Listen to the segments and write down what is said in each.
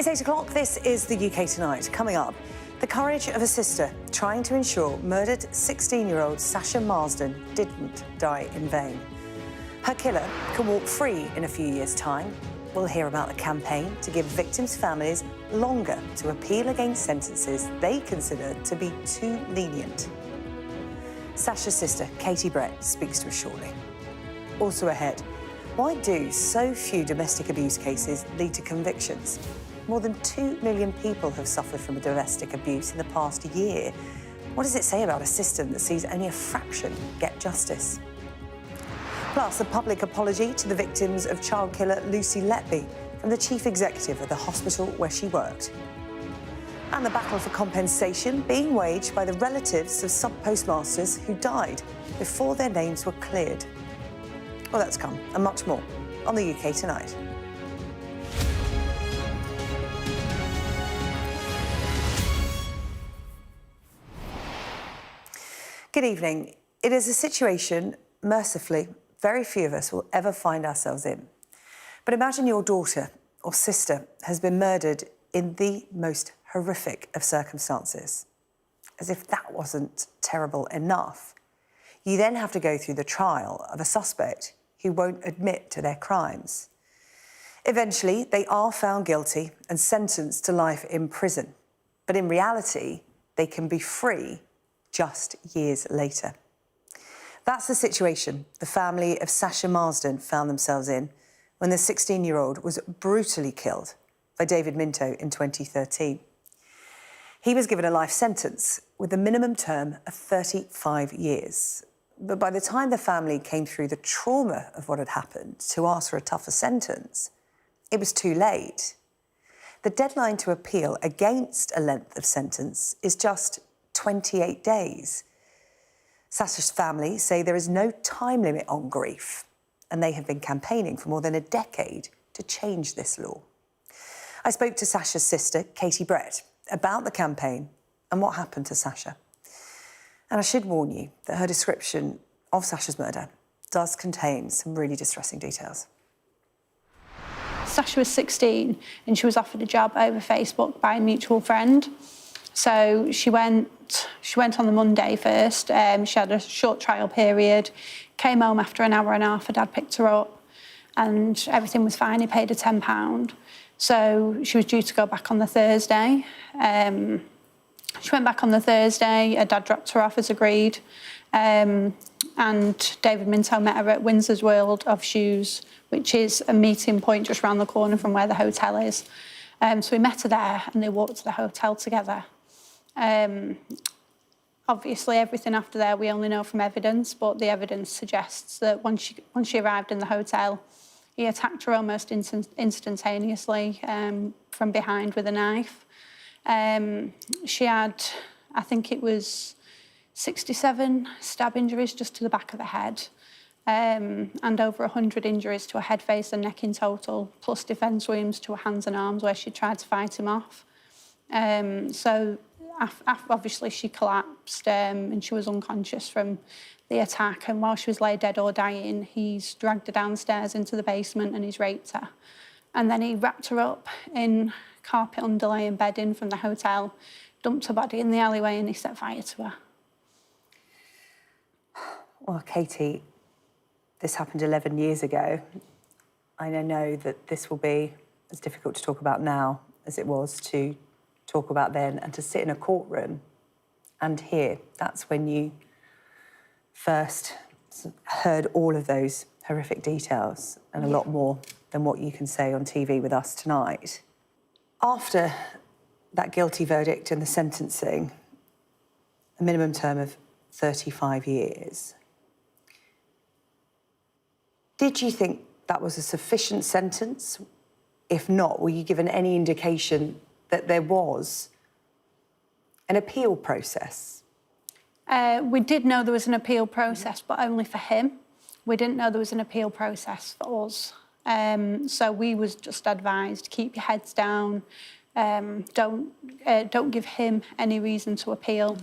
It's 8 o'clock. This is the UK Tonight. Coming up, the courage of a sister trying to ensure murdered 16-year-old Sasha Marsden didn't die in vain. Her killer can walk free in a few years' time. We'll hear about the campaign to give victims' families longer to appeal against sentences they consider to be too lenient. Sasha's sister, Katie Brett, speaks to us shortly. Also ahead, why do so few domestic abuse cases lead to convictions? More than 2 million people have suffered from domestic abuse in the past year. What does it say about a system that sees only a fraction get justice? Plus, a public apology to the victims of child killer Lucy Letby from the chief executive of the hospital where she worked. And the battle for compensation being waged by the relatives of sub-postmasters who died before their names were cleared. Well, that's come, and much more, on the UK Tonight. Good evening. It is a situation, mercifully, very few of us will ever find ourselves in. But imagine your daughter or sister has been murdered in the most horrific of circumstances. As if that wasn't terrible enough. You then have to go through the trial of a suspect who won't admit to their crimes. Eventually, they are found guilty and sentenced to life in prison. But in reality, they can be free just years later. That's the situation the family of Sasha Marsden found themselves in when the 16-year-old was brutally killed by David Minto in 2013. He was given a life sentence with a minimum term of 35 years. But by the time the family came through the trauma of what had happened to ask for a tougher sentence, it was too late. The deadline to appeal against a length of sentence is just 28 days. Sasha's family say there is no time limit on grief, and they have been campaigning for more than a decade to change this law. I spoke to Sasha's sister, Katie Brett, about the campaign and what happened to Sasha. And I should warn you that her description of Sasha's murder does contain some really distressing details. Sasha was 16 and she was offered a job over Facebook by a mutual friend. So she went on the Monday first. She had a short trial period, came home after an hour and a half. Her dad picked her up and everything was fine. He paid her £10. So she was due to go back on the Thursday. She went back on the Thursday. Her dad dropped her off as agreed. And David Minto met her at Windsor's World of Shoes, which is a meeting point just round the corner from where the hotel is. So we met her there and they walked to the hotel together. Obviously, everything after there we only know from evidence, but the evidence suggests that once she arrived in the hotel, he attacked her almost instantaneously from behind with a knife. She had, I think it was 67 stab injuries just to the back of the head, and over 100 injuries to her head, face and neck in total, plus defence wounds to her hands and arms where she tried to fight him off. So obviously she collapsed and she was unconscious from the attack, and while she was laid dead or dying, he's dragged her downstairs into the basement and he's raped her. And then he wrapped her up in carpet underlay and bedding from the hotel, dumped her body in the alleyway and he set fire to her. Well, Katie, this happened 11 years ago. I know that this will be as difficult to talk about now as it was to talk about then, and to sit in a courtroom and hear. That's when you first heard all of those horrific details, and a lot more than what you can say on TV with us tonight. After that guilty verdict and the sentencing, a minimum term of 35 years, did you think that was a sufficient sentence? If not, were you given any indication that there was an appeal process? We did know there was an appeal process, but only for him. We didn't know there was an appeal process for us. So we was just advised, keep your heads down, don't give him any reason to appeal.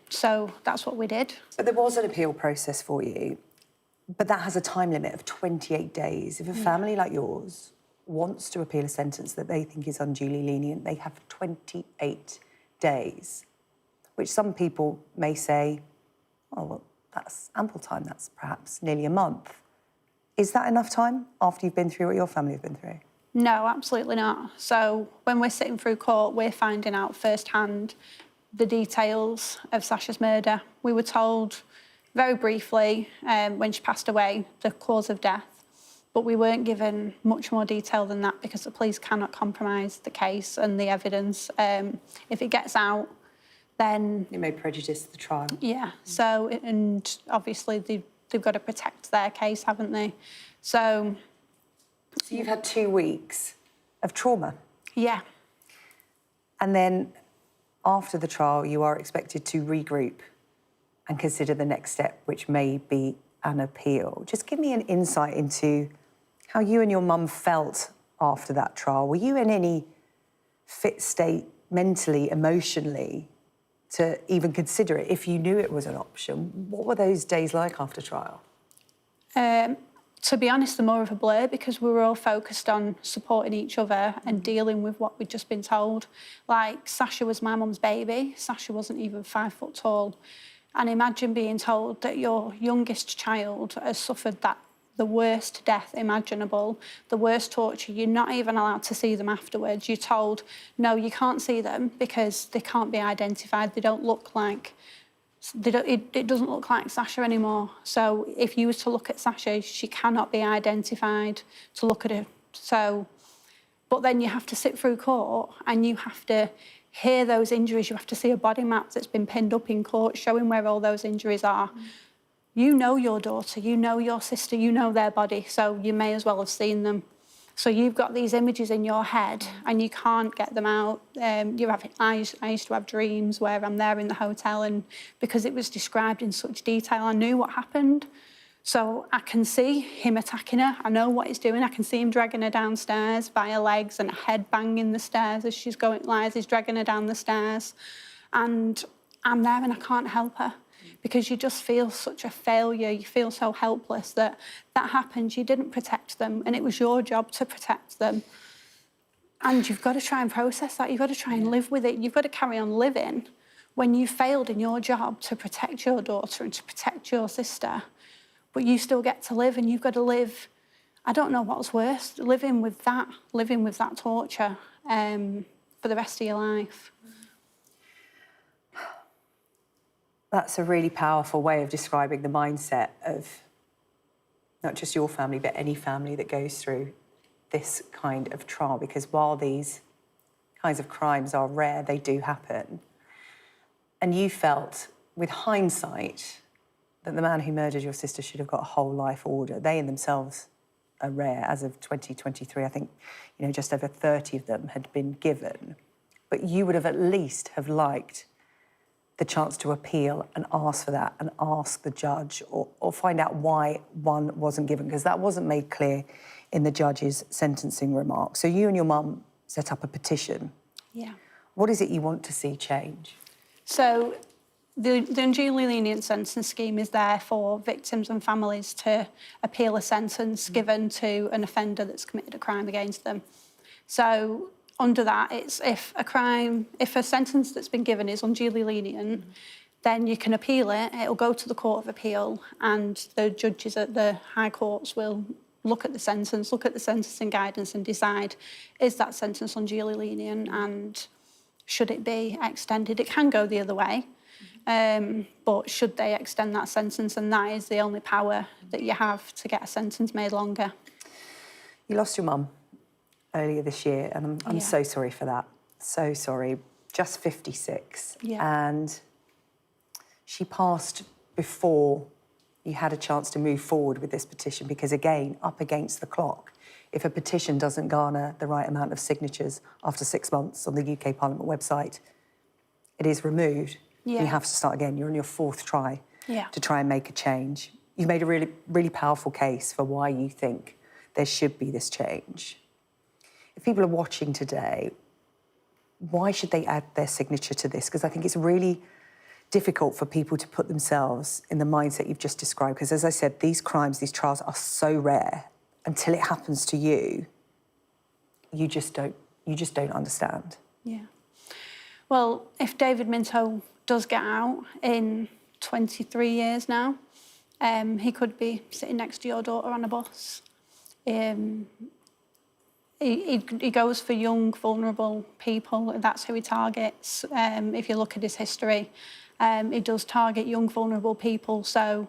So that's what we did. But there was an appeal process for you, but that has a time limit of 28 days. If a family like yours wants to appeal a sentence that they think is unduly lenient, they have 28 days, which some people may say, oh, well, that's ample time, that's perhaps nearly a month. Is that enough time after you've been through what your family have been through? No, absolutely not. So when we're sitting through court, we're finding out firsthand the details of Sasha's murder. We were told very briefly when she passed away the cause of death, but we weren't given much more detail than that because the police cannot compromise the case and the evidence. If it gets out, then... It may prejudice the trial. Yeah, so, and obviously they've got to protect their case, haven't they? So you've had 2 weeks of trauma? Yeah. And then after the trial, you are expected to regroup and consider the next step, which may be an appeal. Just give me an insight into how you and your mum felt after that trial. Were you in any fit state mentally, emotionally, to even consider it if you knew it was an option? What were those days like after trial? To be honest, they're more of a blur because we were all focused on supporting each other and dealing with what we'd just been told. Like, Sasha was my mum's baby. Sasha wasn't even 5 foot tall. And imagine being told that your youngest child has suffered the worst death imaginable, the worst torture. You're not even allowed to see them afterwards. You're told, no, you can't see them because they can't be identified. They don't look like... It doesn't look like Sasha anymore. So if you were to look at Sasha, she cannot be identified to look at her. So, but then you have to sit through court and you have to hear those injuries. You have to see a body map that's been pinned up in court showing where all those injuries are. You know your daughter, you know your sister, you know their body, so you may as well have seen them. So you've got these images in your head and you can't get them out. I used to have dreams where I'm there in the hotel and because it was described in such detail, I knew what happened. So I can see him attacking her. I know what he's doing. I can see him dragging her downstairs by her legs and a head banging the stairs as she's going, as he's dragging her down the stairs. And I'm there and I can't help her. Because you just feel such a failure, you feel so helpless that happened, you didn't protect them, and it was your job to protect them. And you've got to try and process that, you've got to try and live with it, you've got to carry on living when you failed in your job to protect your daughter and to protect your sister, but you still get to live and you've got to live, I don't know what's worse, living with that torture for the rest of your life. That's a really powerful way of describing the mindset of not just your family, but any family that goes through this kind of trial, because while these kinds of crimes are rare, they do happen. And you felt, with hindsight, that the man who murdered your sister should have got a whole life order. They in themselves are rare. As of 2023, I think, just over 30 of them had been given. But you would have at least have liked the chance to appeal and ask for that and ask the judge or find out why one wasn't given, because that wasn't made clear in the judge's sentencing remarks. So you and your mum set up a petition. Yeah. What is it you want to see change? So the unduly lenient sentence scheme is there for victims and families to appeal a sentence given to an offender that's committed a crime against them. So under that, it's if a sentence that's been given is unduly lenient, then you can appeal it. It'll go to the Court of Appeal and the judges at the High Courts will look at the sentence, look at the sentencing guidance and decide, is that sentence unduly lenient and should it be extended? It can go the other way, but should they extend that sentence? And that is the only power that you have to get a sentence made longer. You lost your mum earlier this year, and I'm so sorry for that. So sorry. Just 56. Yeah. And she passed before you had a chance to move forward with this petition because, again, up against the clock, if a petition doesn't garner the right amount of signatures after 6 months on the UK Parliament website, it is removed. Yeah. You have to start again. You're on your 4th try to try and make a change. You've made a really, really powerful case for why you think there should be this change. If people are watching today, why should they add their signature to this? Because I think it's really difficult for people to put themselves in the mindset you've just described. Because as I said, these crimes, these trials are so rare. Until it happens to you, you just don't understand. Yeah. Well, if David Minto does get out in 23 years now, he could be sitting next to your daughter on a bus. He goes for young, vulnerable people. That's who he targets. If you look at his history, he does target young, vulnerable people. So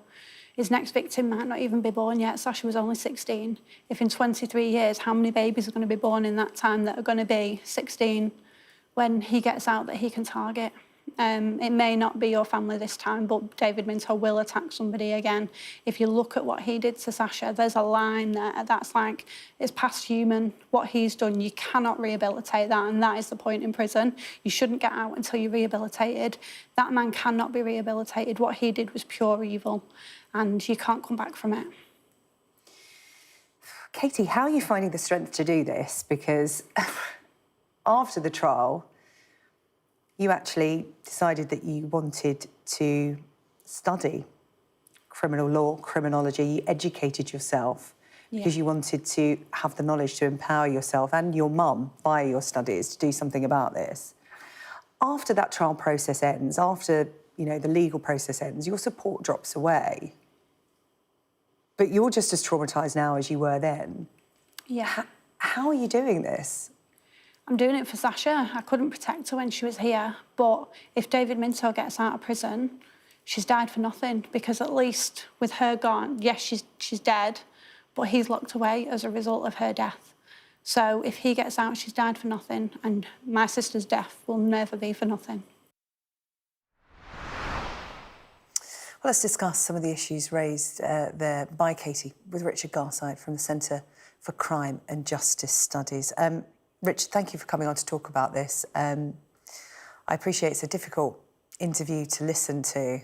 his next victim might not even be born yet. Sasha was only 16. If in 23 years, how many babies are going to be born in that time that are going to be 16 when he gets out that he can target? It may not be your family this time, but David Minto will attack somebody again. If you look at what he did to Sasha, there's a line there that's like, it's past human. What he's done, you cannot rehabilitate that, and that is the point in prison. You shouldn't get out until you're rehabilitated. That man cannot be rehabilitated. What he did was pure evil, and you can't come back from it. Katie, how are you finding the strength to do this? Because after the trial, you actually decided that you wanted to study criminal law, criminology. You educated yourself because you wanted to have the knowledge to empower yourself and your mum via your studies to do something about this. After that trial process ends, after the legal process ends, your support drops away. But you're just as traumatised now as you were then. Yeah. How are you doing this? I'm doing it for Sasha. I couldn't protect her when she was here, but if David Minto gets out of prison, she's died for nothing, because at least with her gone, yes, she's dead, but he's locked away as a result of her death. So if he gets out, she's died for nothing, and my sister's death will never be for nothing. Well, let's discuss some of the issues raised there by Katie with Richard Garside from the Centre for Crime and Justice Studies. Richard, thank you for coming on to talk about this. I appreciate it's a difficult interview to listen to,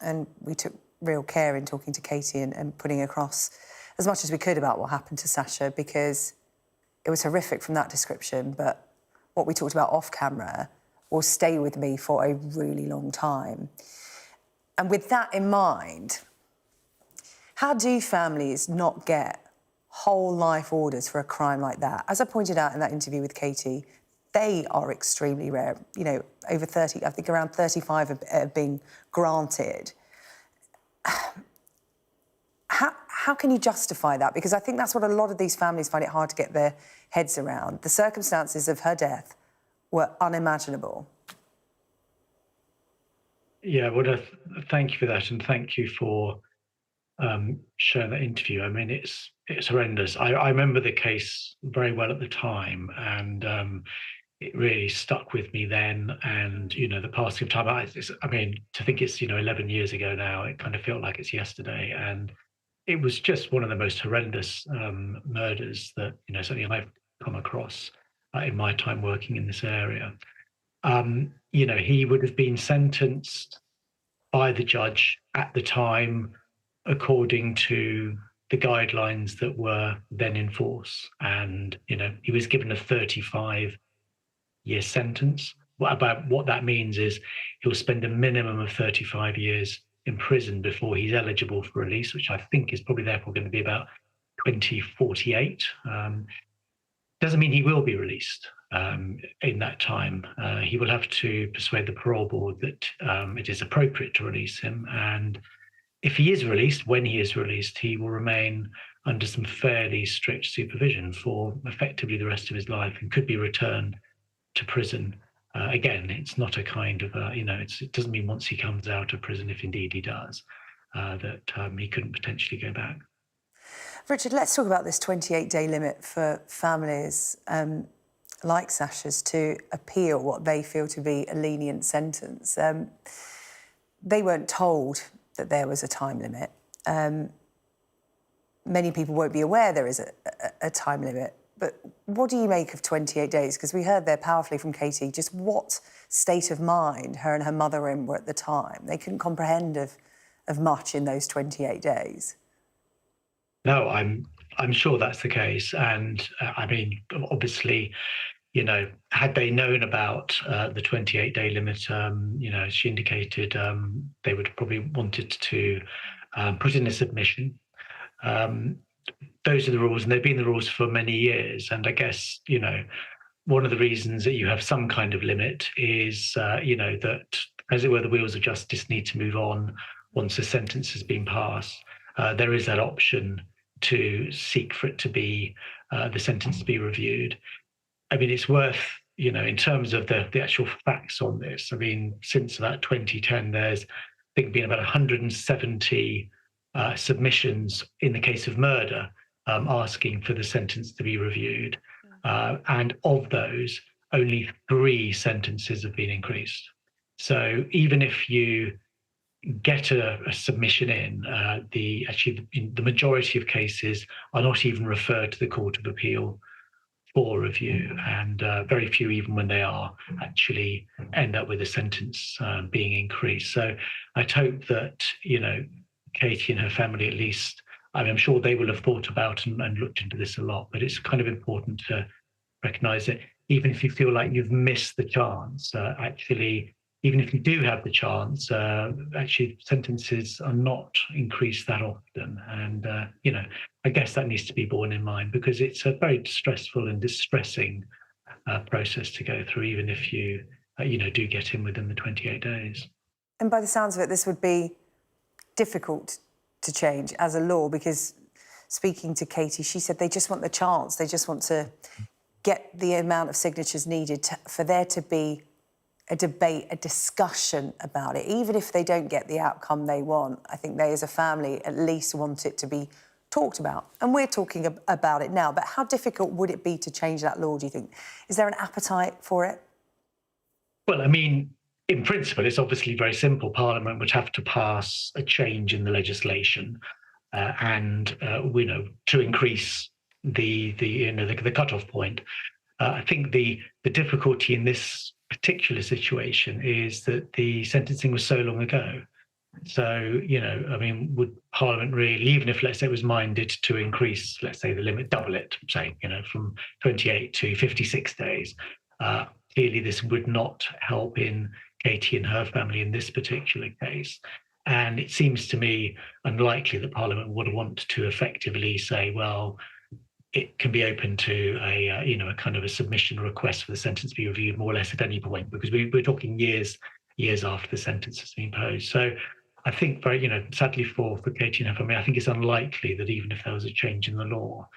and we took real care in talking to Katie and putting across as much as we could about what happened to Sasha, because it was horrific from that description, but what we talked about off camera will stay with me for a really long time. And with that in mind, how do families not get whole life orders for a crime like that? As I pointed out in that interview with Katie, they are extremely rare. Over 30, I think around 35 have been granted. How can you justify that? Because I think that's what a lot of these families find it hard to get their heads around. The circumstances of her death were unimaginable. Yeah, well, thank you for that, and thank you for sharing that interview. I mean, it's horrendous. I remember the case very well at the time, and it really stuck with me then. And the passing of time. I mean, to think it's 11 years ago now, it kind of felt like it's yesterday, and it was just one of the most horrendous murders that certainly I've come across in my time working in this area. He would have been sentenced by the judge at the time according to the guidelines that were then in force. And, he was given a 35-year sentence. What that means is he'll spend a minimum of 35 years in prison before he's eligible for release, which I think is probably therefore going to be about 2048. Doesn't mean he will be released in that time. He will have to persuade the parole board that it is appropriate to release him. And if he is released, when he is released, he will remain under some fairly strict supervision for effectively the rest of his life and could be returned to prison. Again, it's not a kind of, it doesn't mean once he comes out of prison, if indeed he does, that he couldn't potentially go back. Richard, let's talk about this 28-day limit for families like Sasha's to appeal what they feel to be a lenient sentence. They weren't told that there was a time limit. Many people won't be aware there is a time limit. But what do you make of 28 days? Because we heard there powerfully from Katie just what state of mind her and her mother were at the time. They couldn't comprehend of much in those 28 days. No, I'm sure that's the case. And I mean, obviously, had they known about the 28-day limit, as she indicated, they would have probably wanted to put in a submission. those are the rules, and they've been the rules for many years. And I guess, one of the reasons that you have some kind of limit is, that, as it were, the wheels of justice need to move on once a sentence has been passed. There is that option to seek for it to be, the sentence to be reviewed. I mean, it's worth, in terms of the actual facts on this, I mean, since about 2010, there's, I think, been about 170 submissions in the case of murder asking for the sentence to be reviewed. And of those, only 3 sentences have been increased. So even if you get a submission in, the majority of cases are not even referred to the Court of Appeal for review, and very few, even when they are, actually end up with a sentence being increased. So I'd hope that, Katie and her family, at least, I mean, I'm sure they will have thought about and looked into this a lot, but it's kind of important to recognise that even if you feel like you've missed the chance, actually, even if you do have the chance, actually sentences are not increased that often. And, I guess that needs to be borne in mind, because it's a very stressful and distressing process to go through, even if you, do get in within the 28 days. And by the sounds of it, this would be difficult to change as a law, because speaking to Katie, she said they just want the chance. They just want to get the amount of signatures needed for there to be a debate, a discussion about it. Even if they don't get the outcome they want, I think they as a family at least want it to be talked about. And we're talking about it now, but how difficult would it be to change that law, do you think? Is there an appetite for it? Well, I mean, in principle, it's obviously very simple. Parliament would have to pass a change in the legislation to increase the cut-off point. I think the difficulty in this particular situation is that the sentencing was so long ago. So, I mean, would Parliament really, even if, let's say, it was minded to increase, let's say, the limit, double it, say, from 28 to 56 days, clearly this would not help in Katie and her family in this particular case. And it seems to me unlikely that Parliament would want to effectively say, well, it can be open to a kind of a submission request for the sentence to be reviewed more or less at any point, because we're talking years after the sentence has been imposed. So I think sadly for Katie and her family, I think it's unlikely that even if there was a change in the law,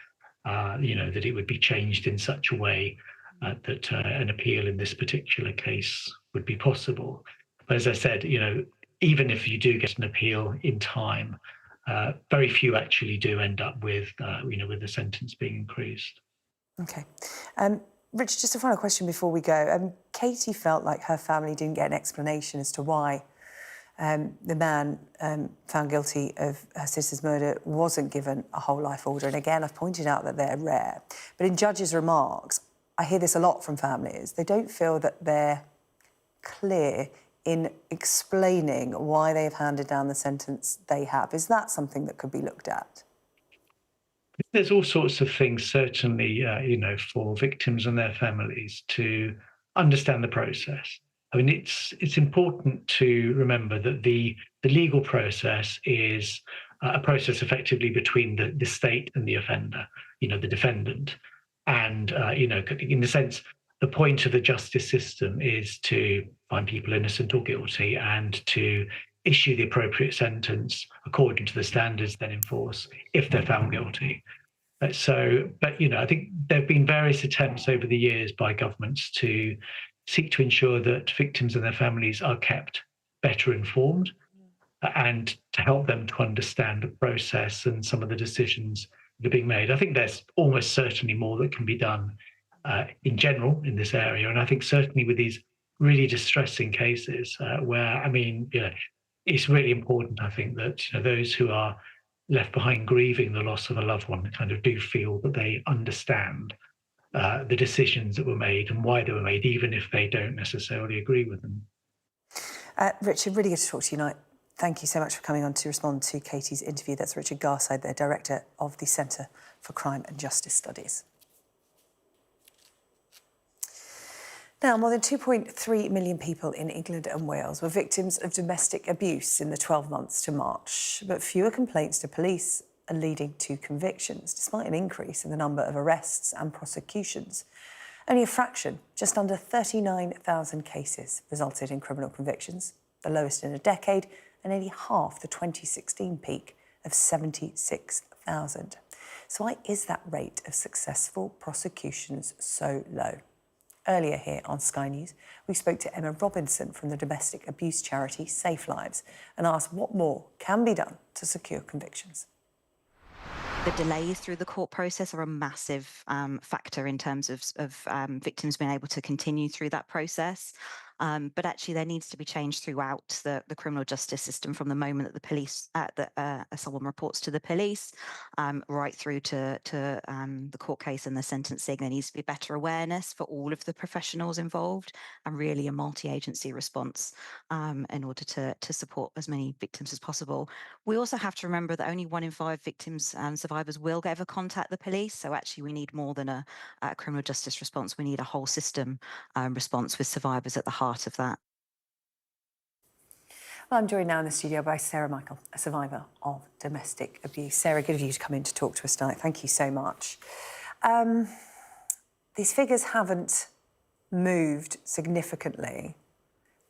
that it would be changed in such a way that an appeal in this particular case would be possible. But as I said, even if you do get an appeal in time, very few actually do end up with the sentence being increased. Okay. Richard, just a final question before we go. Katie felt like her family didn't get an explanation as to why the man found guilty of her sister's murder wasn't given a whole life order. And again, I've pointed out that they're rare. But in judges' remarks, I hear this a lot from families. They don't feel that they're clear in explaining why they've handed down the sentence they have. Is that something that could be looked at? There's all sorts of things, certainly, for victims and their families to understand the process. I mean, it's important to remember that the legal process is a process effectively between the state and the offender, the defendant. And, in the sense, the point of the justice system is to find people innocent or guilty and to issue the appropriate sentence according to the standards then in force if they're found guilty. But I think there have been various attempts over the years by governments to seek to ensure that victims and their families are kept better informed and to help them to understand the process and some of the decisions that are being made. I think there's almost certainly more that can be done in general in this area. And I think certainly with these really distressing cases where, it's really important, I think, that those who are left behind grieving the loss of a loved one kind of do feel that they understand the decisions that were made and why they were made, even if they don't necessarily agree with them. Richard, really good to talk to you tonight. Thank you so much for coming on to respond to Katie's interview. That's Richard Garside, the Director of the Centre for Crime and Justice Studies. Now, more than 2.3 million people in England and Wales were victims of domestic abuse in the 12 months to March, but fewer complaints to police and leading to convictions, despite an increase in the number of arrests and prosecutions. Only a fraction, just under 39,000 cases, resulted in criminal convictions, the lowest in a decade, and nearly half the 2016 peak of 76,000. So why is that rate of successful prosecutions so low? Earlier here on Sky News, we spoke to Emma Robinson from the domestic abuse charity Safe Lives and asked what more can be done to secure convictions. The delays through the court process are a massive factor in terms of victims being able to continue through that process. But actually, there needs to be change throughout the criminal justice system from the moment that the police, someone reports to the police, right through to the court case and the sentencing. There needs to be better awareness for all of the professionals involved, and really a multi-agency response in order to support as many victims as possible. We also have to remember that only 1 in 5 victims and survivors will ever contact the police. So actually, we need more than a criminal justice response. We need a whole system response with survivors at the heart of that. Well, I'm joined now in the studio by Sarah Michael, a survivor of domestic abuse. Sarah, good of you to come in to talk to us tonight. Thank you so much. These figures haven't moved significantly,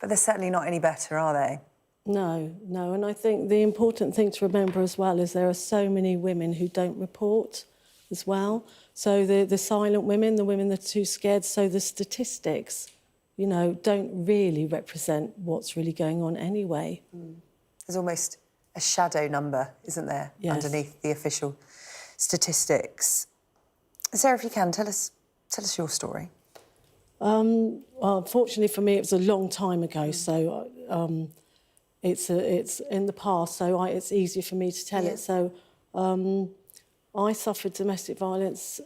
but they're certainly not any better, are they? No, and I think the important thing to remember as well is there are so many women who don't report as well. So the silent women, the women that are too scared, so the statistics, you know, don't really represent what's really going on anyway. There's almost a shadow number, isn't there, underneath the official statistics. Sarah, if you can, tell us your story. Well, unfortunately for me, it was a long time ago, so it's in the past, so it's easier for me to tell it. So I suffered domestic violence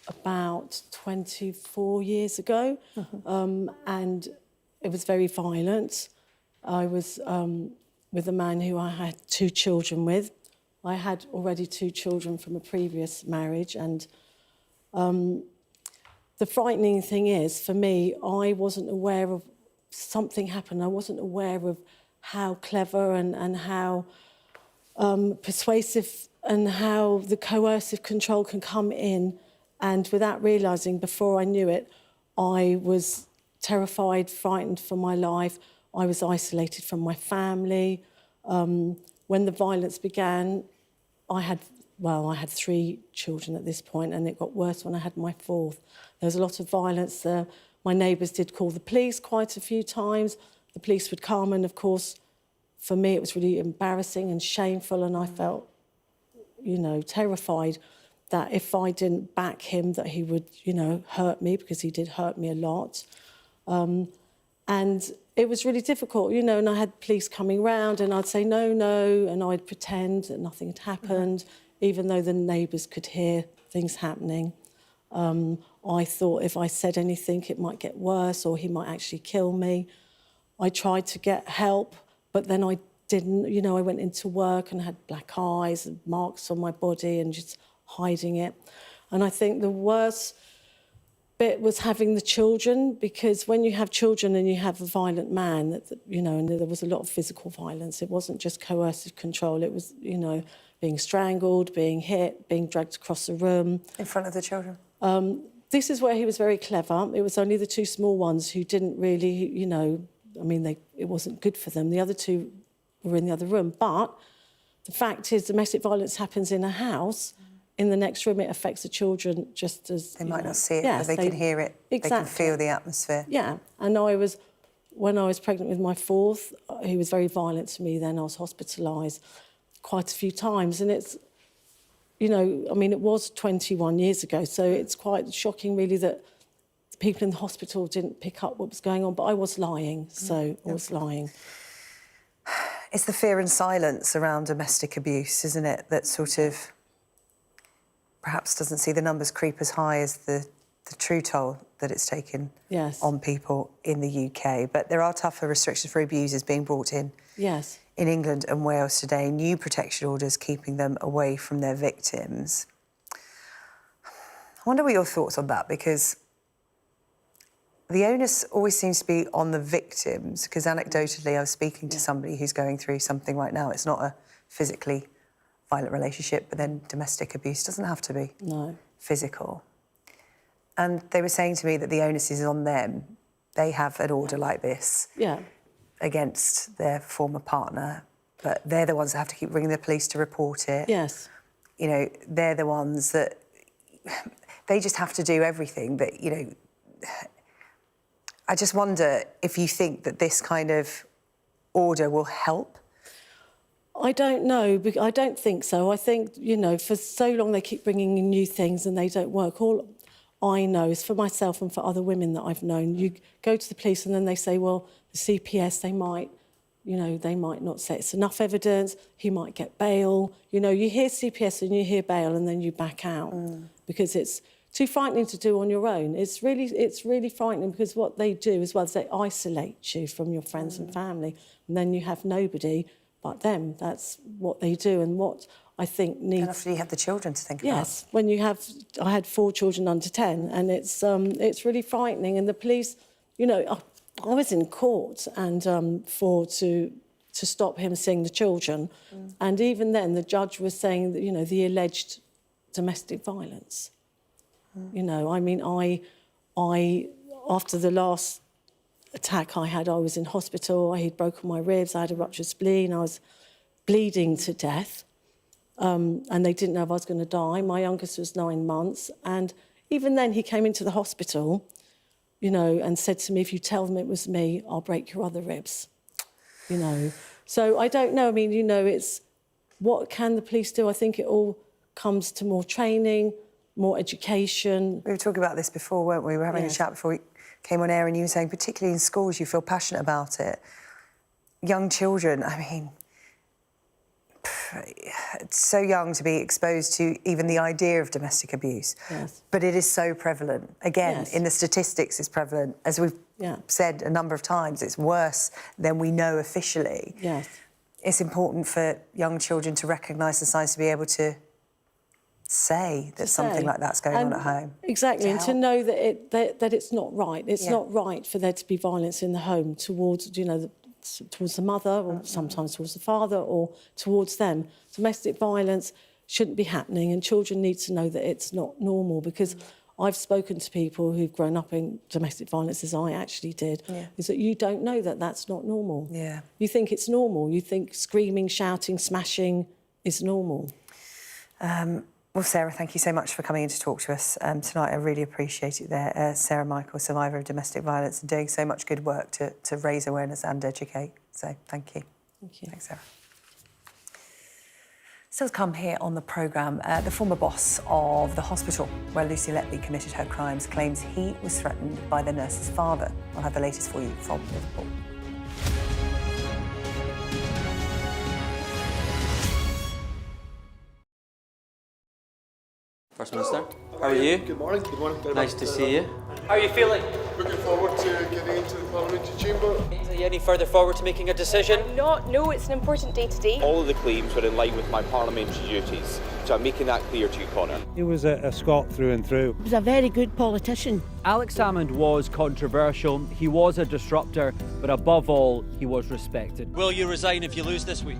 about 24 years ago, and it was very violent. I was with a man who I had 2 children with. I had already 2 children from a previous marriage, and the frightening thing is, for me, I wasn't aware of something happened. I wasn't aware of how clever and how persuasive and how the coercive control can come in. And without realising, before I knew it, I was terrified, frightened for my life. I was isolated from my family. When the violence began, I had 3 children at this point, and it got worse when I had my 4th. There was a lot of violence. My neighbours did call the police quite a few times. The police would come, and of course, for me, it was really embarrassing and shameful, and I felt, you know, terrified that if I didn't back him, that he would, you know, hurt me, because he did hurt me a lot. And it was really difficult, you know, and I had police coming round, and I'd say no, and I'd pretend that nothing had happened, even though the neighbours could hear things happening. I thought if I said anything, it might get worse, or he might actually kill me. I tried to get help, but then I didn't. You know, I went into work and had black eyes and marks on my body and just hiding it. And I think the worst bit was having the children, because when you have children and you have a violent man, you know, and there was a lot of physical violence. It wasn't just coercive control. It was, you know, being strangled, being hit, being dragged across the room. In front of the children? This is where he was very clever. It was only the 2 small ones who didn't really, you know, I mean, it wasn't good for them. The other 2 were in the other room. But the fact is, domestic violence happens in a house. In the next room, it affects the children just as... They might not see it, but they can hear it. Exactly. They can feel the atmosphere. Yeah. And when I was pregnant with my 4th, he was very violent to me then. I was hospitalised quite a few times. And it's, you know, I mean, it was 21 years ago, so it's quite shocking, really, that the people in the hospital didn't pick up what was going on. But I was lying, so I was lying. It's the fear and silence around domestic abuse, isn't it, that sort of perhaps doesn't see the numbers creep as high as the true toll that it's taken on people in the UK. But there are tougher restrictions for abusers being brought in in England and Wales today, new protection orders keeping them away from their victims. I wonder what your thoughts on that, because the onus always seems to be on the victims, because anecdotally I was speaking to somebody who's going through something right now. It's not a physically violent relationship, but then domestic abuse doesn't have to be physical. And they were saying to me that the onus is on them. They have an order like this against their former partner, but they're the ones that have to keep ringing the police to report it. Yes. You know, they're the ones that, they just have to do everything. But, you know, I just wonder if you think that this kind of order will help. I don't know. I don't think so. I think, you know, for so long they keep bringing in new things and they don't work. All I know is for myself and for other women that I've known, you go to the police and then they say, well, the CPS, they might not say it's enough evidence, he might get bail. You know, you hear CPS and you hear bail and then you back out because it's too frightening to do on your own. It's really frightening because what they do as well is they isolate you from your friends and family, and then you have nobody but them. That's what they do, and what I think needs... And after you have the children to think about. Yes, when you have... I had 4 children under 10, and it's really frightening. And the police, you know, I was in court and to stop him seeing the children, and even then the judge was saying that, you know, the alleged domestic violence. You know, I mean, I after the last attack I had, I was in hospital. I had broken my ribs. I had a ruptured spleen. I was bleeding to death, and they didn't know if I was going to die. My youngest was 9 months, and even then he came into the hospital, you know, and said to me, "If you tell them it was me, I'll break your other ribs." You know, so I don't know. I mean, you know, it's what can the police do? I think it all comes to more training, more education. We were talking about this before, weren't we? We were having a chat before we came on air, and you were saying, particularly in schools, you feel passionate about it. Young children, I mean, it's so young to be exposed to even the idea of domestic abuse. Yes. But it is so prevalent. Again, in the statistics, it's prevalent. As we've said a number of times, it's worse than we know officially. Yes. It's important for young children to recognise the signs, to be able to say that something like that's going on at home. Exactly, and to know that it's not right. It's not right for there to be violence in the home towards, you know, towards the mother, or sometimes towards the father, or towards them. Domestic violence shouldn't be happening, and children need to know that it's not normal, because I've spoken to people who've grown up in domestic violence, as I actually did, is that you don't know that that's not normal. Yeah. You think it's normal. You think screaming, shouting, smashing is normal. Well, Sarah, thank you so much for coming in to talk to us tonight. I really appreciate it there. Sarah Michael, survivor of domestic violence, and doing so much good work to raise awareness and educate. So thank you. Thank you. Thanks, Sarah. Still to come here on the programme, the former boss of the hospital where Lucy Letley committed her crimes claims he was threatened by the nurse's father. I'll have the latest for you from Liverpool. First Minister, how are you? Good morning. Good morning. Nice to see you. How are you feeling? Looking forward to getting into the parliamentary chamber. Are you any further forward to making a decision? No, it's an important day today. All of the claims were in line with my parliamentary duties, so I'm making that clear to you, Connor. He was a Scot through and through. He was a very good politician. Alex Salmond was controversial, he was a disruptor, but above all, he was respected. Will you resign if you lose this week?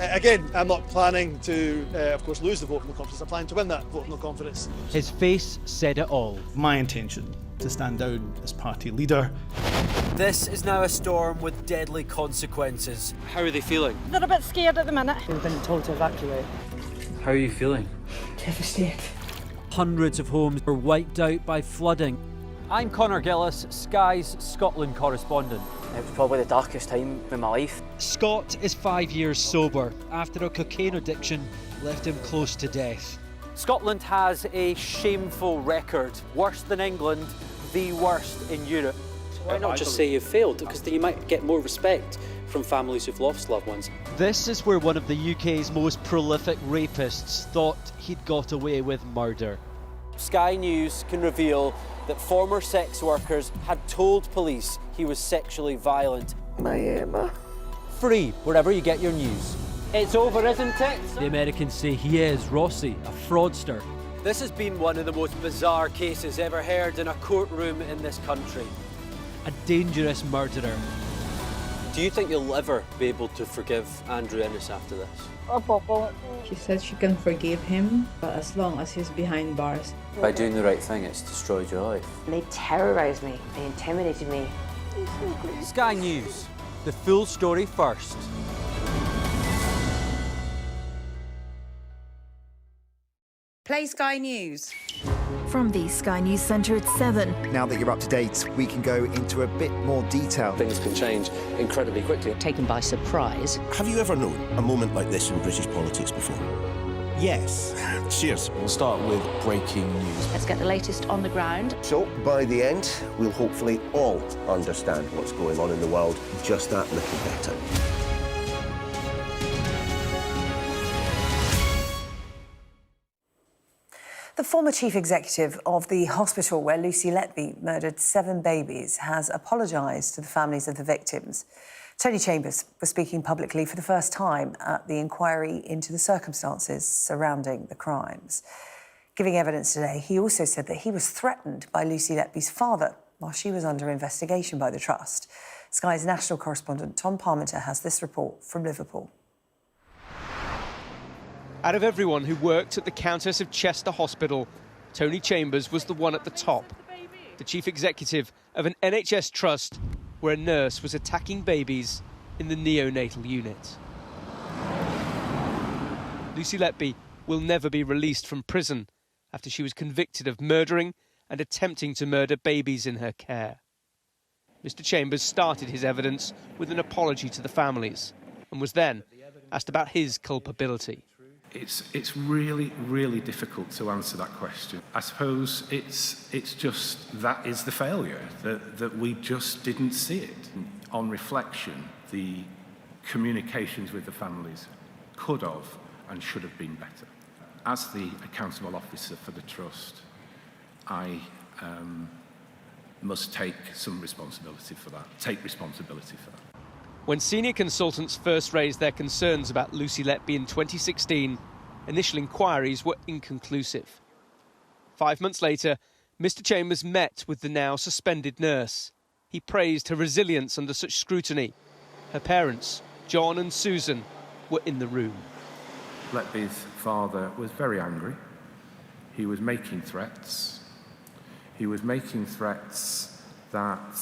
Again, I'm not planning to, of course, lose the vote of no confidence. I'm planning to win that vote of no confidence. His face said it all. My intention to stand down as party leader. This is now a storm with deadly consequences. How are they feeling? They're a bit scared at the minute. We've been told to evacuate. How are you feeling? Devastated. Hundreds of homes were wiped out by flooding. I'm Connor Gillis, Sky's Scotland correspondent. It was probably the darkest time in my life. Scott is 5 years sober after a cocaine addiction left him close to death. Scotland has a shameful record, worse than England, the worst in Europe. Why not just say you failed? Because then you might get more respect from families who've lost loved ones. This is where one of the UK's most prolific rapists thought he'd got away with murder. Sky News can reveal that former sex workers had told police he was sexually violent. My Emma. Free wherever you get your news. It's over, isn't it? The Americans say he is Rossi, a fraudster. This has been one of the most bizarre cases ever heard in a courtroom in this country. A dangerous murderer. Do you think you'll ever be able to forgive Andrew Innes after this? She said she can forgive him, but as long as he's behind bars. By doing the right thing, it's destroyed your life. They terrorised me. They intimidated me. Sky News, the full story first. Play Sky News. From the Sky News Centre at 7. Now that you're up to date, we can go into a bit more detail. Things can change incredibly quickly. Taken by surprise. Have you ever known a moment like this in British politics before? Yes. Cheers. We'll start with breaking news. Let's get the latest on the ground. So, by the end, we'll hopefully all understand what's going on in the world just that little better. The former chief executive of the hospital where Lucy Letby murdered 7 babies has apologised to the families of the victims. Tony Chambers was speaking publicly for the first time at the inquiry into the circumstances surrounding the crimes. Giving evidence today, he also said that he was threatened by Lucy Letby's father while she was under investigation by the Trust. Sky's national correspondent Tom Parmenter has this report from Liverpool. Out of everyone who worked at the Countess of Chester Hospital, Tony Chambers was the one at the top, the chief executive of an NHS trust where a nurse was attacking babies in the neonatal unit. Lucy Letby will never be released from prison after she was convicted of murdering and attempting to murder babies in her care. Mr. Chambers started his evidence with an apology to the families and was then asked about his culpability. It's really, really difficult to answer that question. I suppose it's just that is the failure, that we just didn't see it. On reflection, the communications with the families could have and should have been better. As the accountable officer for the Trust, I must take some responsibility for that, When senior consultants first raised their concerns about Lucy Letby in 2016, initial inquiries were inconclusive. 5 months later, Mr. Chambers met with the now suspended nurse. He praised her resilience under such scrutiny. Her parents, John and Susan, were in the room. Letby's father was very angry. He was making threats. He was making threats that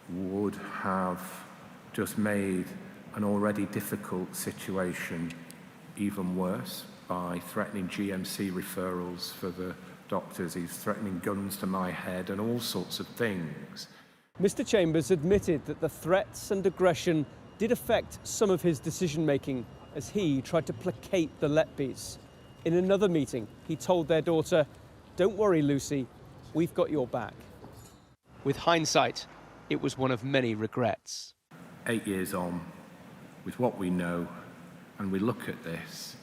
would have just made an already difficult situation even worse by threatening GMC referrals for the doctors. He's threatening guns to my head and all sorts of things. Mr. Chambers admitted that the threats and aggression did affect some of his decision-making as he tried to placate the Letbys. In another meeting, he told their daughter, "Don't worry, Lucy, we've got your back." With hindsight, it was one of many regrets. 8 years on, with what we know, and we look at this,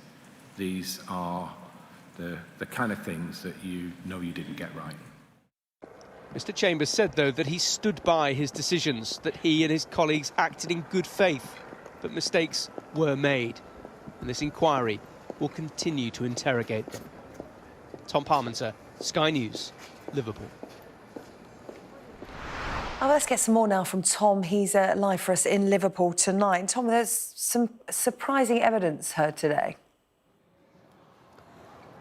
these are the kind of things that you know you didn't get right. Mr. Chambers said, though, that he stood by his decisions, that he and his colleagues acted in good faith, but mistakes were made, and this inquiry will continue to interrogate them. Tom Parmenter, Sky News, Liverpool. Oh, let's get some more now from Tom. He's live for us in Liverpool tonight. Tom, there's some surprising evidence heard today.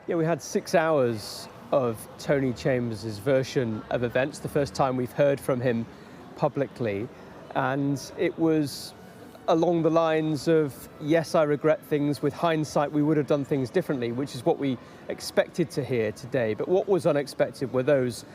Yeah, we had 6 hours of Tony Chambers' version of events, the first time we've heard from him publicly. And it was along the lines of, yes, I regret things. With hindsight, we would have done things differently, which is what we expected to hear today. But what was unexpected were those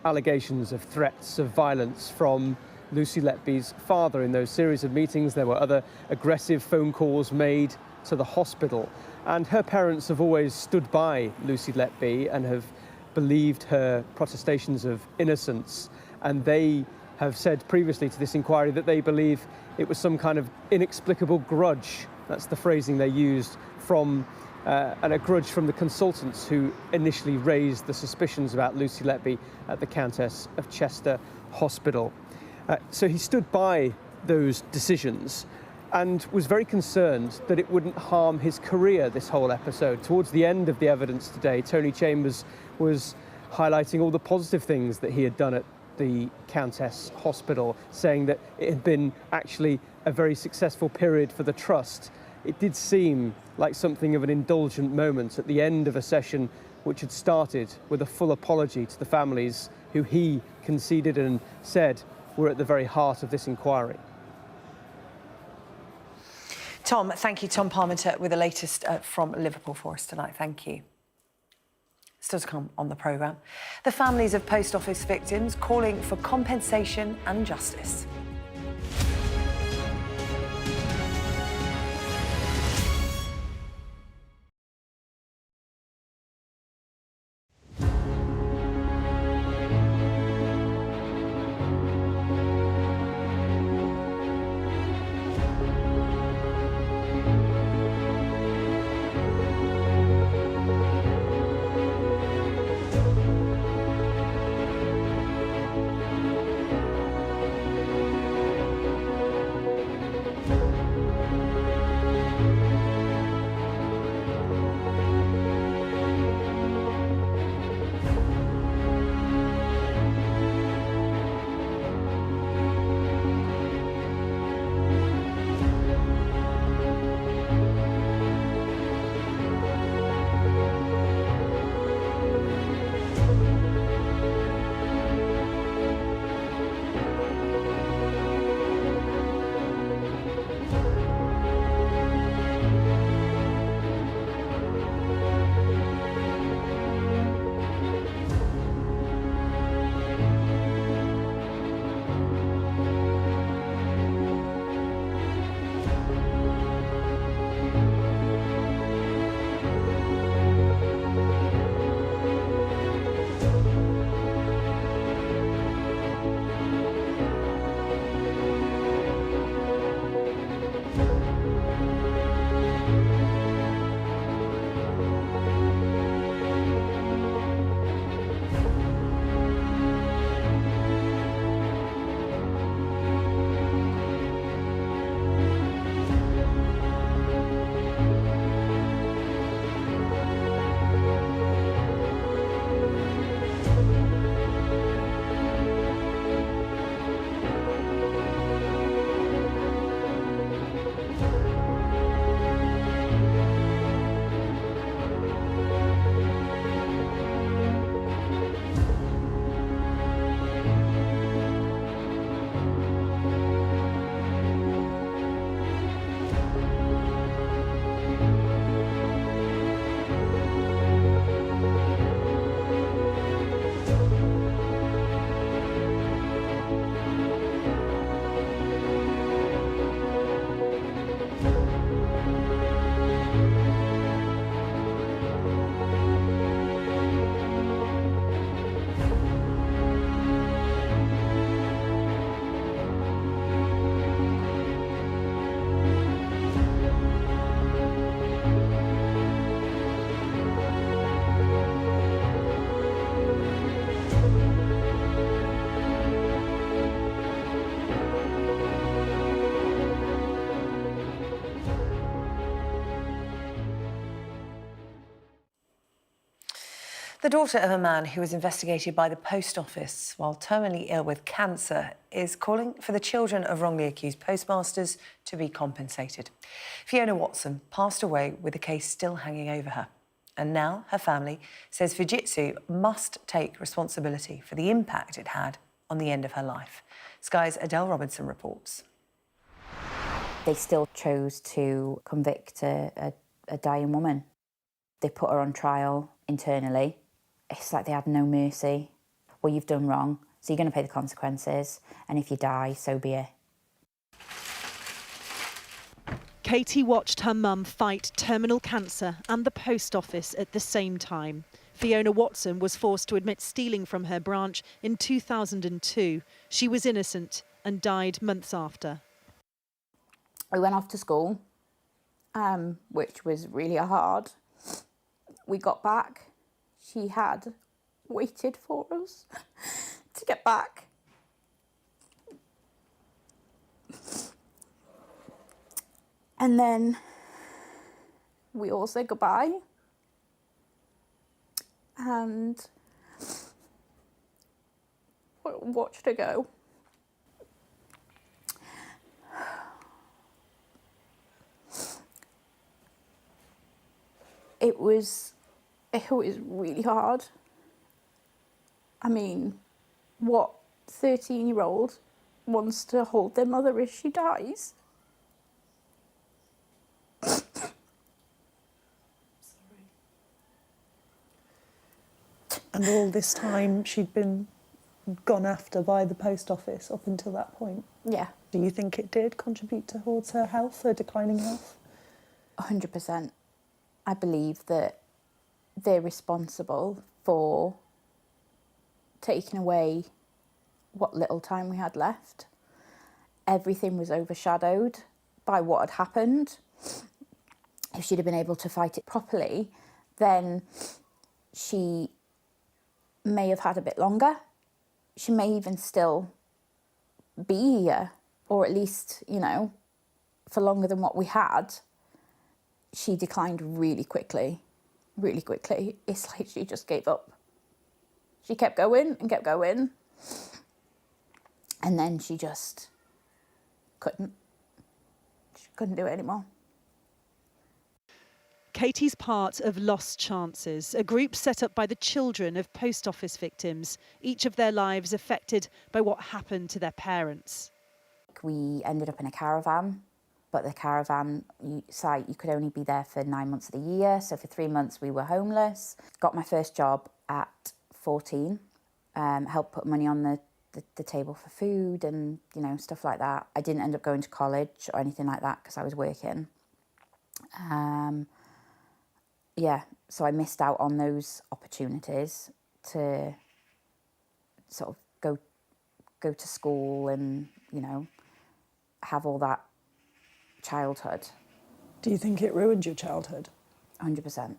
allegations of threats of violence from Lucy Letby's father. In those series of meetings, there were other aggressive phone calls made to the hospital. And her parents have always stood by Lucy Letby and have believed her protestations of innocence. And they have said previously to this inquiry that they believe it was some kind of inexplicable grudge. That's the phrasing they used from and a grudge from the consultants who initially raised the suspicions about Lucy Letby at the Countess of Chester Hospital. So he stood by those decisions and was very concerned that it wouldn't harm his career, this whole episode. Towards the end of the evidence today, Tony Chambers was highlighting all the positive things that he had done at the Countess Hospital, saying that it had been actually a very successful period for the Trust. It did seem like something of an indulgent moment at the end of a session which had started with a full apology to the families who he conceded and said were at the very heart of this inquiry. Tom, thank you. Tom Parmenter with the latest from Liverpool for us tonight. Thank you. Still to come on the programme. The families of post office victims calling for compensation and justice. The daughter of a man who was investigated by the Post Office while terminally ill with cancer is calling for the children of wrongly accused postmasters to be compensated. Fiona Watson passed away with the case still hanging over her. And now her family says Fujitsu must take responsibility for the impact it had on the end of her life. Sky's Adele Robinson reports. They still chose to convict a dying woman. They put her on trial internally. It's like they had no mercy. Well, you've done wrong, so you're going to pay the consequences. And if you die, so be it. Katie watched her mum fight terminal cancer and the Post Office at the same time. Fiona Watson was forced to admit stealing from her branch in 2002. She was innocent and died months after. We went off to school, which was really hard. We got back. She had waited for us to get back. And then we all said goodbye. And watched her go. It was really hard. I mean, what 13-year-old wants to hold their mother as she dies? And all this time she'd been gone after by the post office up until that point? Yeah. Do you think it did contribute towards her health, her declining health? 100%. I believe that they're responsible for taking away what little time we had left. Everything was overshadowed by what had happened. If she'd have been able to fight it properly, then she may have had a bit longer. She may even still be here, or at least, you know, for longer than what we had. She declined really quickly, really quickly. It's like she just gave up. She kept going and kept going. And then she just couldn't. She couldn't do it anymore. Katie's part of Lost Chances, a group set up by the children of post office victims, each of their lives affected by what happened to their parents. We ended up in a caravan, but the caravan site, you could only be there for 9 months of the year. So for 3 months we were homeless. Got my first job at 14, helped put money on the table for food and, you know, stuff like that. I didn't end up going to college or anything like that because I was working. Yeah, so I missed out on those opportunities to sort of go to school and, you know, have all that childhood. Do you think it ruined your childhood? 100%.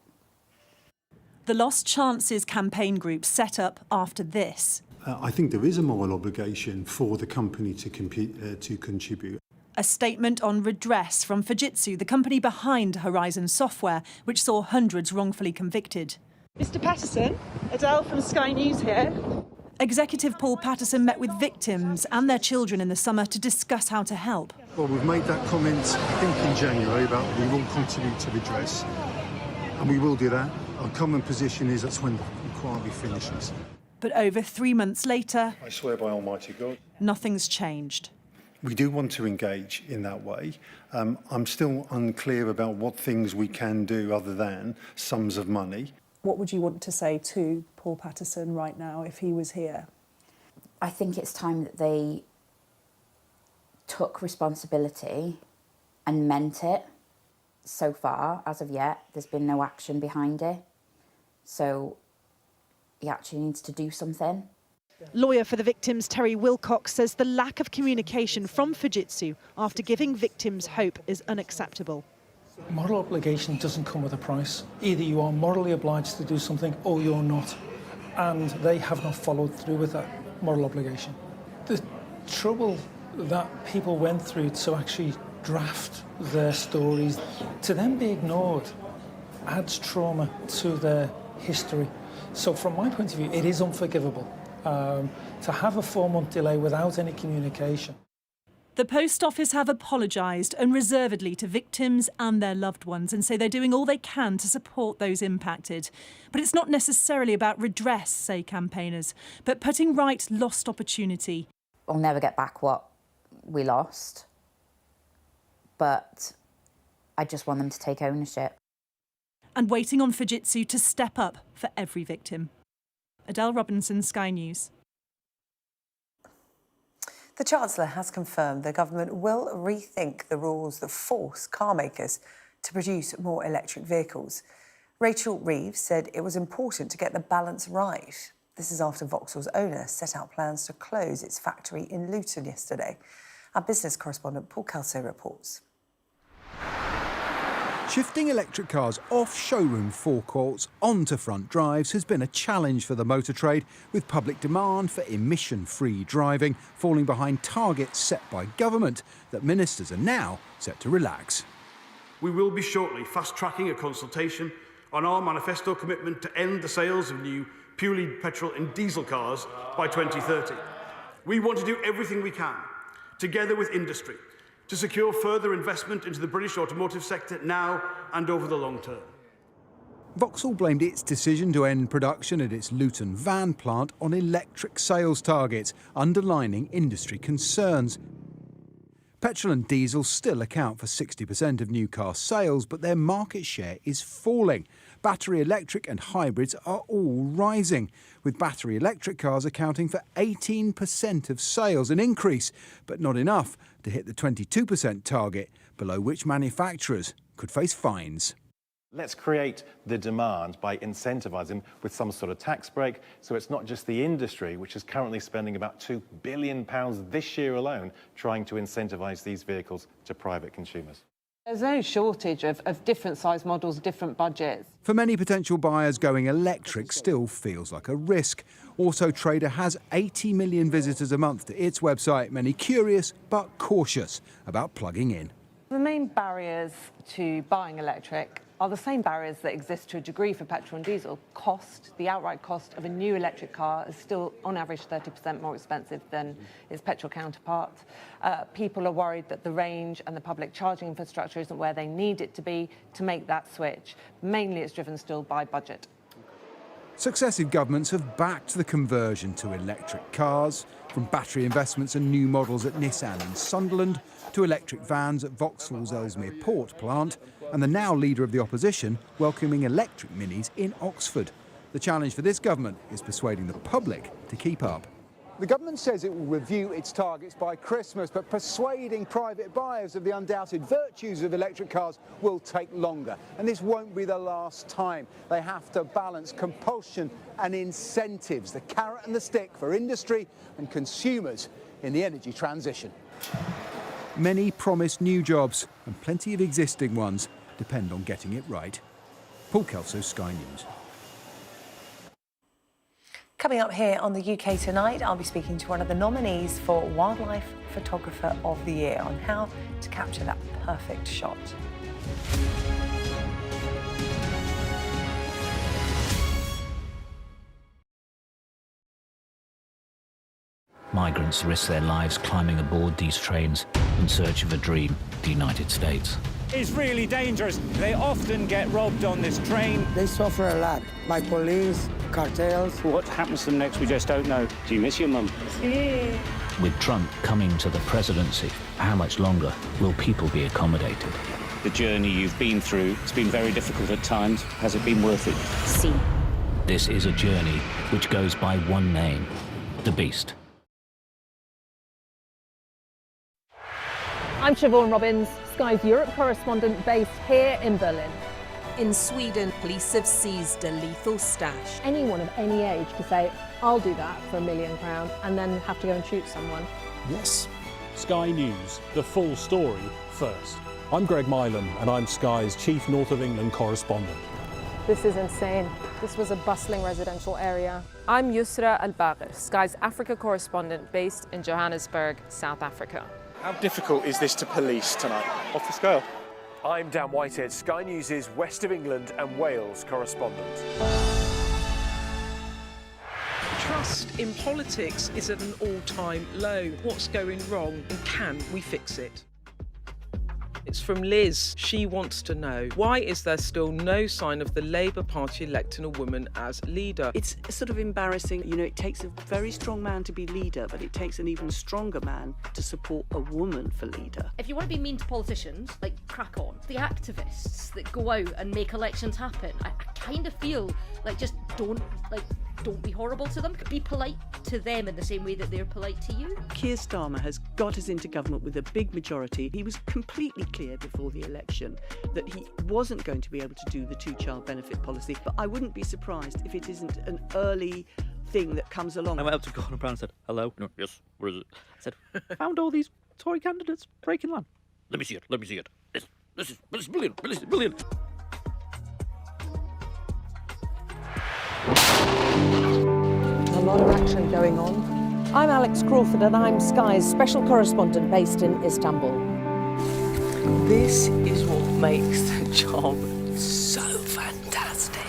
The Lost Chances campaign group set up after this. I think there is a moral obligation for the company to contribute. A statement on redress from Fujitsu, the company behind Horizon Software, which saw hundreds wrongfully convicted. Mr. Patterson, Adele from Sky News here. Executive Paul Patterson met with victims and their children in the summer to discuss how to help. Well, we've made that comment, I think, in January about we will contribute to redress, and we will do that. Our common position is that's when the inquiry finishes. But over 3 months later, I swear by Almighty God, nothing's changed. we do want to engage in that way. I'm still unclear about what things we can do other than sums of money. What would you want to say to Paul Patterson right now if he was here? I think it's time that they took responsibility and meant it. So far, as of yet, there's been no action behind it. So he actually needs to do something. Lawyer for the victims Terry Wilcox says the lack of communication from Fujitsu after giving victims hope is unacceptable. Moral obligation doesn't come with a price. Either you are morally obliged to do something or you're not. And they have not followed through with that moral obligation. The trouble that people went through to actually draft their stories, to then be ignored, adds trauma to their history. So from my point of view, it is unforgivable to have a 4-month delay without any communication. The Post Office have apologised unreservedly to victims and their loved ones and say they're doing all they can to support those impacted. But it's not necessarily about redress, say campaigners, but putting right lost opportunity. We'll never get back what we lost, but I just want them to take ownership. And waiting on Fujitsu to step up for every victim. Adele Robinson, Sky News. The Chancellor has confirmed the government will rethink the rules that force car makers to produce more electric vehicles. Rachel Reeves said it was important to get the balance right. This is after Vauxhall's owner set out plans to close its factory in Luton yesterday. Our business correspondent Paul Kelso reports. Shifting electric cars off showroom forecourts onto front drives has been a challenge for the motor trade, with public demand for emission-free driving falling behind targets set by government that ministers are now set to relax. We will be shortly fast-tracking a consultation on our manifesto commitment to end the sales of new purely petrol and diesel cars by 2030. We want to do everything we can, together with industry, to secure further investment into the British automotive sector now and over the long term. Vauxhall blamed its decision to end production at its Luton van plant on electric sales targets, underlining industry concerns. Petrol and diesel still account for 60% of new car sales, but their market share is falling. Battery electric and hybrids are all rising, with battery electric cars accounting for 18% of sales, an increase, but not enough to hit the 22% target, below which manufacturers could face fines. Let's create the demand by incentivising with some sort of tax break, so it's not just the industry, which is currently spending about £2 billion this year alone trying to incentivise these vehicles to private consumers. There's no shortage of different size models, different budgets. For many potential buyers, going electric still feels like a risk. Auto Trader has 80 million visitors a month to its website, many curious but cautious about plugging in. The main barriers to buying electric are the same barriers that exist to a degree for petrol and diesel. Cost, the outright cost of a new electric car is still on average 30% more expensive than its petrol counterpart. People are worried that the range and the public charging infrastructure isn't where they need it to be to make that switch. Mainly it's driven still by budget. Successive governments have backed the conversion to electric cars, from battery investments and new models at Nissan in Sunderland to electric vans at Vauxhall's Ellesmere Port plant, and the now leader of the opposition welcoming electric minis in Oxford. The challenge for this government is persuading the public to keep up. The government says it will review its targets by Christmas, but persuading private buyers of the undoubted virtues of electric cars will take longer. And this won't be the last time. They have to balance compulsion and incentives, the carrot and the stick for industry and consumers in the energy transition. Many promise new jobs, and plenty of existing ones depend on getting it right. Paul Kelso, Sky News. Coming up here on the UK Tonight, I'll be speaking to one of the nominees for Wildlife Photographer of the Year on how to capture that perfect shot. Migrants risk their lives climbing aboard these trains in search of a dream, the United States. It's really dangerous. They often get robbed on this train. They suffer a lot by police, cartels. What happens to them next, we just don't know. Do you miss your mum? Yeah. With Trump coming to the presidency, how much longer will people be accommodated? The journey you've been through, it's been very difficult at times. Has it been worth it? See. This is a journey which goes by one name, the Beast. I'm Siobhan Robbins, Sky's Europe correspondent based here in Berlin. In Sweden, police have seized a lethal stash. Anyone of any age could say, I'll do that for £1 million and then have to go and shoot someone. Yes. Sky News, the full story first. I'm Greg Milan and I'm Sky's Chief North of England correspondent. This is insane. This was a bustling residential area. I'm Yusra Al-Bagher, Sky's Africa correspondent based in Johannesburg, South Africa. How difficult is this to police tonight? Off the scale. I'm Dan Whitehead, Sky News' West of England and Wales correspondent. Trust in politics is at an all-time low. What's going wrong and can we fix it? It's from Liz. She wants to know, why is there still no sign of the Labour Party electing a woman as leader? It's sort of embarrassing. You know, it takes a very strong man to be leader, but it takes an even stronger man to support a woman for leader. If you want to be mean to politicians, like, crack on. The activists that go out and make elections happen, I kind of feel like just don't be horrible to them. Be polite to them in the same way that they're polite to you. Keir Starmer has got us into government with a big majority. He was completely clear before the election that he wasn't going to be able to do the two-child benefit policy, but I wouldn't be surprised if it isn't an early thing that comes along. I went up to Gordon Brown and said, hello? No, yes, where is it? I said, found all these Tory candidates breaking land. Let me see it. This is brilliant. A lot of action going on. I'm Alex Crawford and I'm Sky's special correspondent based in Istanbul. This is what makes the job so fantastic.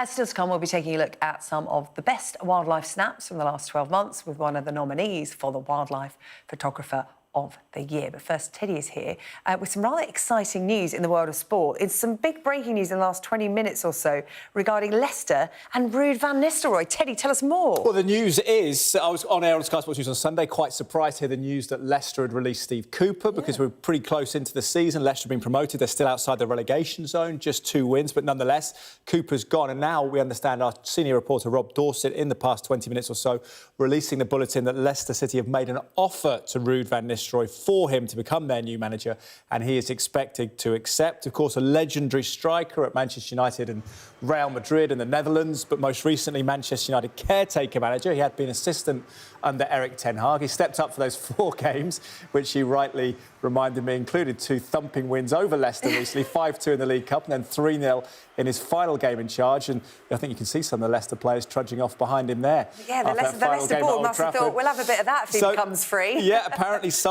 Still to come, we'll be taking a look at some of the best wildlife snaps from the last 12 months with one of the nominees for the Wildlife Photographer of the Year. But first, Teddy is here with some rather exciting news in the world of sport. It's some big breaking news in the last 20 minutes or so regarding Leicester and Ruud van Nistelrooy. Teddy, tell us more. Well, the news is, I was on air on Sky Sports News on Sunday, quite surprised to hear the news that Leicester had released Steve Cooper because we're pretty close into the season. Leicester have been promoted. They're still outside the relegation zone, just 2 wins, but nonetheless, Cooper's gone. And now we understand our senior reporter, Rob Dorset, in the past 20 minutes or so, releasing the bulletin that Leicester City have made an offer to Ruud van Nistelrooy for him to become their new manager, and he is expected to accept. Of course, a legendary striker at Manchester United and Real Madrid and the Netherlands, but most recently Manchester United caretaker manager. He had been assistant under Eric Ten Hag. He stepped up for those 4 games, which he rightly reminded me included 2 thumping wins over Leicester recently, 5-2 in the League Cup and then 3-0 in his final game in charge. And I think you can see some of the Leicester players trudging off behind him there. Yeah, the Leicester board must have thought, we'll have a bit of that if he becomes free. Yeah, apparently so.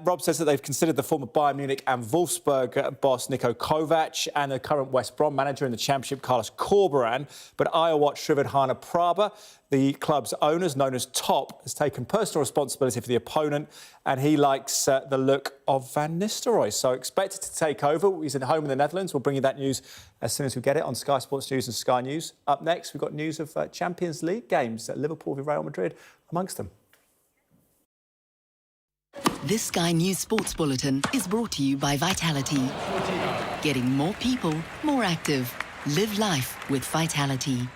Rob says that they've considered the former Bayern Munich and Wolfsburg boss Niko Kovac and the current West Brom manager in the Championship, Carlos Corberán. But Ayowat Srividhana Prabha, the club's owners, known as Top, has taken personal responsibility for the opponent, and he likes the look of Van Nistelrooy. So expected to take over. He's at home in the Netherlands. We'll bring you that news as soon as we get it on Sky Sports News and Sky News. Up next, we've got news of Champions League games at Liverpool v Real Madrid amongst them. This Sky News Sports Bulletin is brought to you by Vitality. Getting more people more active. Live life with Vitality.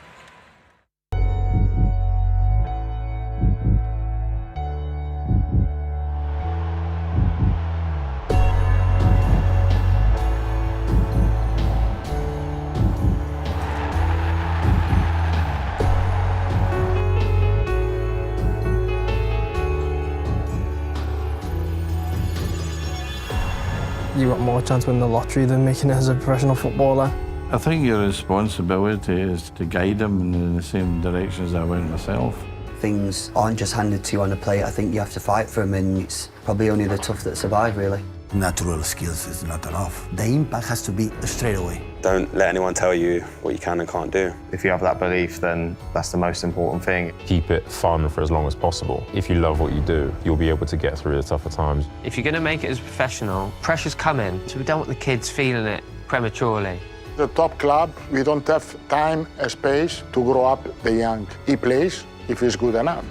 You got more chance of winning the lottery than making it as a professional footballer. I think your responsibility is to guide them in the same direction as I went myself. Things aren't just handed to you on a plate. I think you have to fight for them, and it's probably only the tough that survive, really. Natural skills is not enough. The impact has to be straight away. Don't let anyone tell you what you can and can't do. If you have that belief, then that's the most important thing. Keep it fun for as long as possible. If you love what you do, you'll be able to get through the tougher times. If you're going to make it as a professional, pressure's coming, so we don't want the kids feeling it prematurely. The top club, we don't have time and space to grow up the young. He plays if he's good enough.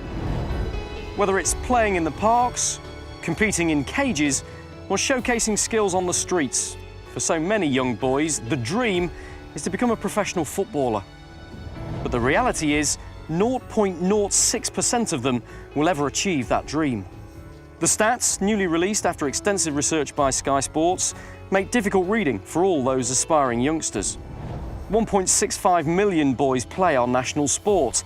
Whether it's playing in the parks, competing in cages, or showcasing skills on the streets, for so many young boys, the dream is to become a professional footballer. But the reality is, 0.06% of them will ever achieve that dream. The stats, newly released after extensive research by Sky Sports, make difficult reading for all those aspiring youngsters. 1.65 million boys play our national sport.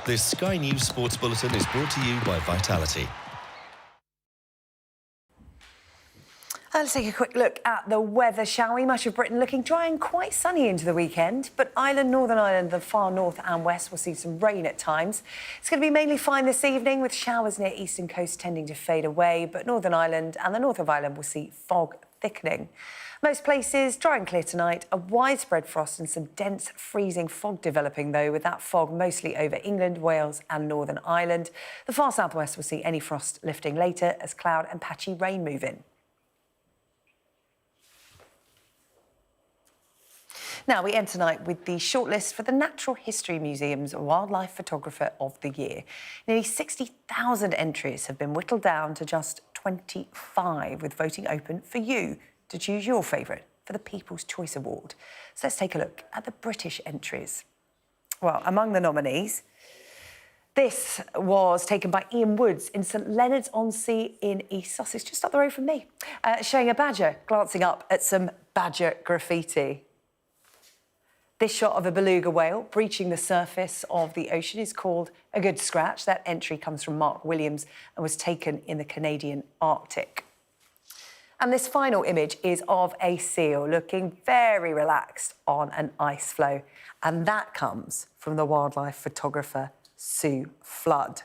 This Sky News Sports Bulletin is brought to you by Vitality. Let's take a quick look at the weather, shall we? Much of Britain looking dry and quite sunny into the weekend, but Northern Ireland, the far north and west will see some rain at times. It's going to be mainly fine this evening, with showers near eastern coast tending to fade away, but Northern Ireland and the north of Ireland will see fog thickening. Most places dry and clear tonight, a widespread frost and some dense freezing fog developing, though, with that fog mostly over England, Wales and Northern Ireland. The far southwest will see any frost lifting later as cloud and patchy rain move in. Now, we end tonight with the shortlist for the Natural History Museum's Wildlife Photographer of the Year. Nearly 60,000 entries have been whittled down to just 25, with voting open for you to choose your favourite for the People's Choice Award. So let's take a look at the British entries. Well, among the nominees, this was taken by Ian Woods in St Leonards-on-Sea in East Sussex, just up the road from me, showing a badger glancing up at some badger graffiti. This shot of a beluga whale breaching the surface of the ocean is called a good scratch. That entry comes from Mark Williams and was taken in the Canadian Arctic. And this final image is of a seal looking very relaxed on an ice floe. And that comes from the wildlife photographer Sue Flood.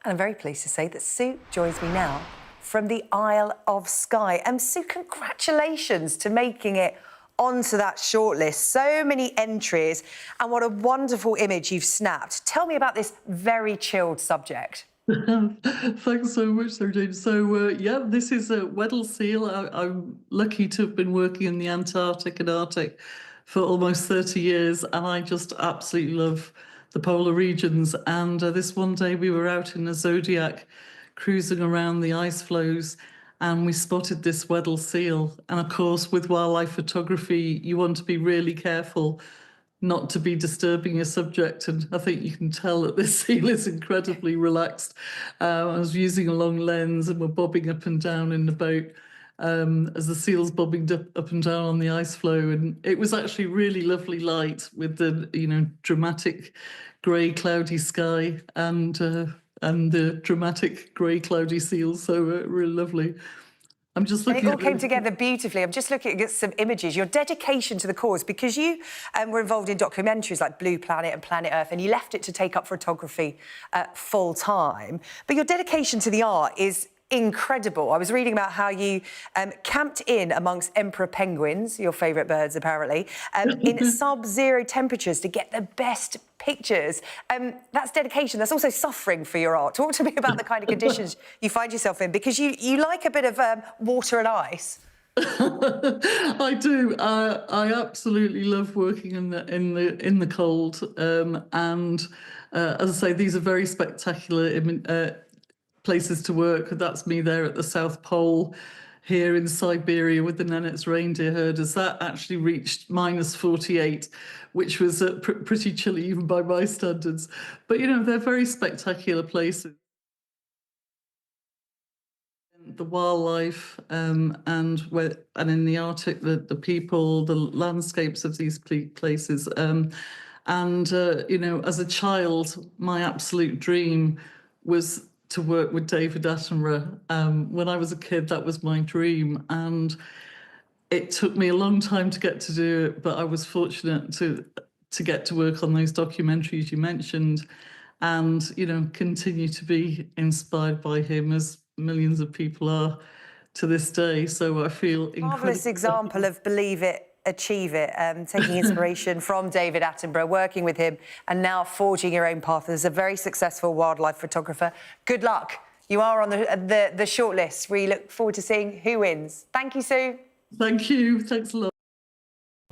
And I'm very pleased to say that Sue joins me now from the Isle of Skye. And Sue, congratulations to making it onto that shortlist. So many entries, and what a wonderful image you've snapped. Tell me about this very chilled subject. Thanks so much, Sir James. So, yeah, this is a Weddell seal. I'm lucky to have been working in the Antarctic and Arctic for almost 30 years, and I just absolutely love the polar regions. And this one day we were out in the Zodiac cruising around the ice floes, and we spotted this Weddell seal. And of course, with wildlife photography, you want to be really careful not to be disturbing your subject. And I think you can tell that this seal is incredibly relaxed. I was using a long lens and we're bobbing up and down in the boat as the seal's bobbing up and down on the ice floe. And it was actually really lovely light with the, dramatic grey cloudy sky and the dramatic grey cloudy seal. So really lovely. I'm just looking. And it all came together beautifully. I'm just looking at some images. Your dedication to the cause, because you were involved in documentaries like Blue Planet and Planet Earth, and you left it to take up photography full time. But your dedication to the art is incredible. I was reading about how you camped in amongst emperor penguins, your favourite birds apparently, in sub-zero temperatures to get the best pictures. That's dedication. That's also suffering for your art. Talk to me about the kind of conditions you find yourself in, because you like a bit of water and ice. I do. I absolutely love working in the cold. And as I say, these are very spectacular places to work. That's me there at the South Pole, here in Siberia with the Nenets reindeer herders. That actually reached -48, which was pretty chilly even by my standards. But, they're very spectacular places. The wildlife and in the Arctic, the people, the landscapes of these places. As a child, my absolute dream was to work with David Attenborough. When I was a kid, that was my dream. And it took me a long time to get to do it, but I was fortunate to get to work on those documentaries you mentioned and, continue to be inspired by him, as millions of people are to this day. So I feel incredible. Marvellous example of believe it, achieve it, taking inspiration from David Attenborough, working with him, and now forging your own path as a very successful wildlife photographer. Good luck. You are on the shortlist. We look forward to seeing who wins. Thank you, Sue. Thank you. Thanks a lot.